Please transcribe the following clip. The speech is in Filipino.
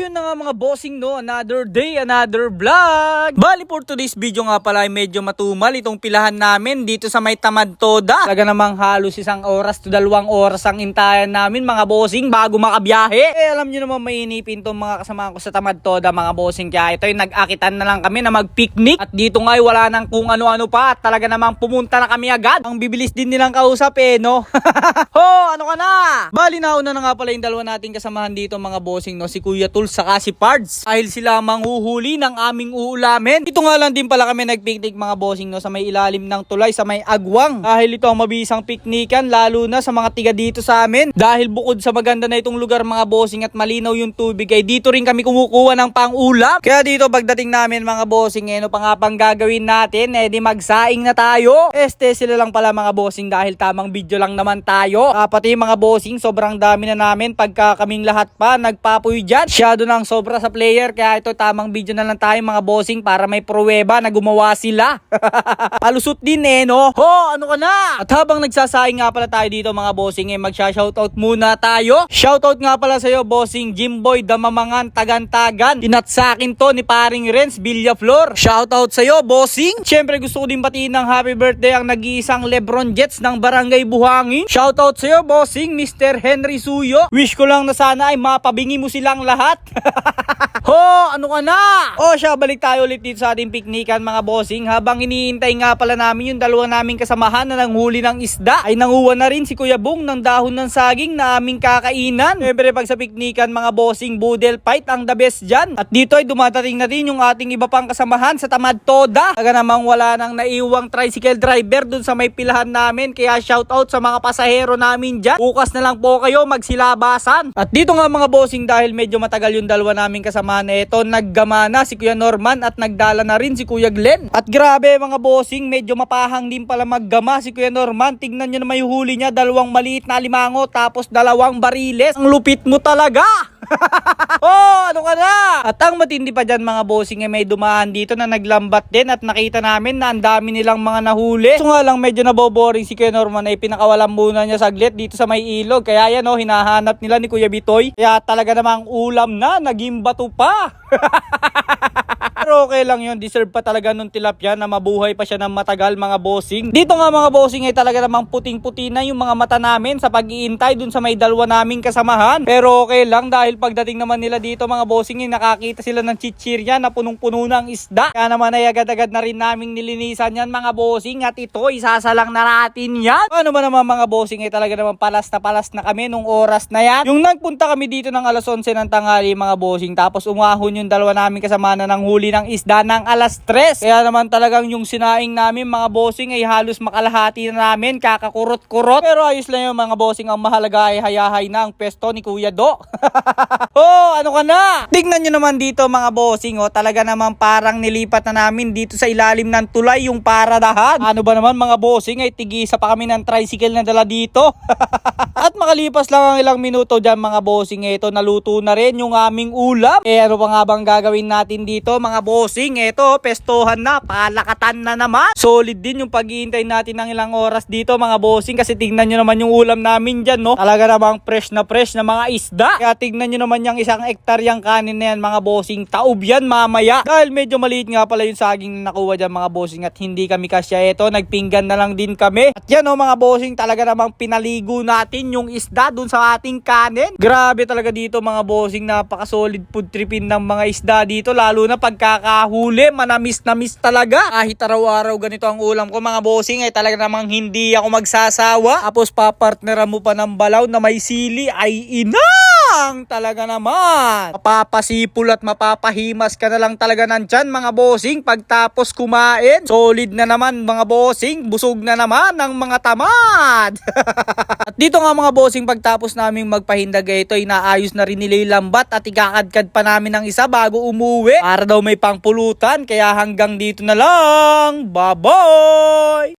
yun na nga mga bossing no, another day, another vlog. Bali for today's video nga pala ay medyo matumal itong pilahan namin dito sa may Tamad Toda. Talaga namang halos 1 oras to 2 oras ang intayan namin mga bossing bago makabiyahe. Alam nyo naman mainipin tong mga kasama ko sa Tamad Toda mga bossing. Kaya ito ay nag-akitan na lang kami na mag-picnic. At dito nga ay wala nang kung ano-ano pa. At talaga namang pumunta na kami agad. Ang bibilis din nilang kausap no. Ho, ano ka na? Bali nauna na nga pala yung dalawa nating kasamahan dito mga bossing no, si Kuya Tul saka si Pards. Dahil sila manghuhuli ng aming uulamin. Dito nga lang din pala kami nagpiknik mga bossing no, sa may ilalim ng tulay sa may Agwang. Dahil ito ang mabisang piknikan lalo na sa mga tiga dito sa amin. Dahil bukod sa maganda na itong lugar mga bossing at malinaw yung tubig ay dito rin kami kumukuha ng pang-ulam. Kaya dito pagdating namin mga bossing no, pa nga pang gagawin natin di magsaing na tayo. Sila lang pala mga bossing dahil tamang video lang naman tayo. Pati mga bossing sobrang dami na namin pagka kaming lahat pa nagpapoy dyan. Shadow ng sobra sa player kaya ito tamang video na lang tayo mga bossing para may pruweba na gumawa sila. Palusot din no. Ho, ano ka na? At habang nagsasaing nga pala tayo dito mga bossing magsha-shoutout muna tayo. Shoutout nga pala sa'yo bossing Jimboy Damamangan Tagantagan. Tinat sa akin to ni paring Renz Villaflor. Shoutout sa'yo bossing. Siyempre gusto ko din batiin ng happy birthday ang nag-iisang Lebron Jets ng Barangay Buhangin. Shoutout sa'yo bossing Mr. Henry Suyo. Wish ko lang na sana ay mapabingi mo silang lahat. Ho, ano ka na? O siya, balik tayo ulit dito sa ating piknikan mga bossing. Habang iniintay nga pala namin yung dalawa naming kasamahan na nanghuli ng isda, ay nanguha na rin si Kuya Bong ng dahon ng saging na aming kakainan. Siyempre pag sa piknikan mga bossing, boodle fight ang the best dyan. At dito ay dumadating na din yung ating iba pang kasamahan sa Tamad Toda. Taga namang wala nang naiwang tricycle driver dun sa may pilahan namin. Kaya shoutout sa mga pasahero namin dyan. Bukas na lang po kayo magsilabasan. At dito nga mga bossing dahil medyo matagal yung dalawa naming kasama na ito, naggamana si Kuya Norman at nagdala na rin si Kuya Glenn. At grabe mga bossing, medyo mapahang din pala maggama si Kuya Norman. Tignan nyo naman yung huli niya, 2 maliit na alimango tapos 2 bariles. Ang lupit mo talaga! Oh, ano ka na? At ang matindi pa dyan mga bossing may dumaan dito na naglambat din at nakita namin na ang dami nilang mga nahuli. So nga lang medyo naboboring si Kuya Norman ay pinakawalan muna niya saglit dito sa may ilog. Kaya yan hinahanap nila ni Kuya Bitoy. Kaya talaga namang ulam na, naging bato pa. Pero okay lang yun, deserve pa talaga nung tilapia na mabuhay pa siya ng matagal mga bossing. Dito nga mga bossing ay talaga namang puting-puti na yung mga mata namin sa pag-iintay dun sa may dalawa naming kasamahan. Pero okay lang dahil pagdating naman nila dito mga bossing ay nakakita sila ng chichirya na punong-puno ng isda. Kaya naman ay agad-agad na rin naming nilinisan yan mga bossing at ito isasalang na natin yan. Ano ba naman mga bossing ay talaga naman palas na kami nung oras na yan. Yung nagpunta kami dito ng alas 11 ng tanghali mga bossing tapos umahon yung dalawa naming kasama na ng huli ng isda ng alas 3. Kaya naman talagang yung sinaing namin mga bossing ay halos makalahati na namin, kakakurot-kurot. Pero ayos lang yung mga bossing, ang mahalaga ay hayahay na ang pesto ni Kuya Do. Oh, ano ka na? Tignan nyo naman dito mga bossing talaga naman parang nilipat na namin dito sa ilalim ng tulay yung paradahan. Ano ba naman mga bossing ay tigisa pa kami ng tricycle na dala dito. At makalipas lang ang ilang minuto dyan mga bossing ito naluto na rin yung aming ulam. Ano pa nga bang gagawin natin dito mga bossing? Ito, pestohan na, palakatan na naman. Solid din yung pag-iintay natin ng ilang oras dito mga bossing kasi tignan nyo naman yung ulam namin dyan Talaga namang fresh na mga isda. Kaya tignan nyo naman yung 1 hektaryang kanin na yan mga bossing. Taob yan mamaya. Dahil medyo maliit nga pala yung saging na nakuha dyan mga bossing at hindi kami kasya ito. Nagpinggan na lang din kami. At yan mga bossing, talaga namang pinaligo natin yung isda dun sa ating kanin. Grabe talaga dito mga bossing, napaka-solid food tripin ng mga isda dito lalo na pagkakahuli, manamis talaga. Kahit araw-araw ganito ang ulam ko mga bossing ay talaga namang hindi ako magsasawa. Tapos papartneran mo pa ng balaw na may sili ay inang talaga naman. Mapapasipul at mapapahimas ka na lang talaga nandyan mga bossing pagtapos kumain. Solid na naman mga bossing, busog na naman ang mga tamad. At dito nga mga bossing pagtapos naming magpahindag ito inaayos na rin nila yung lambat at ikakadkad pa namin ng isa bago umuwi para daw may pangpulutan. Kaya hanggang dito na lang. Bye-bye!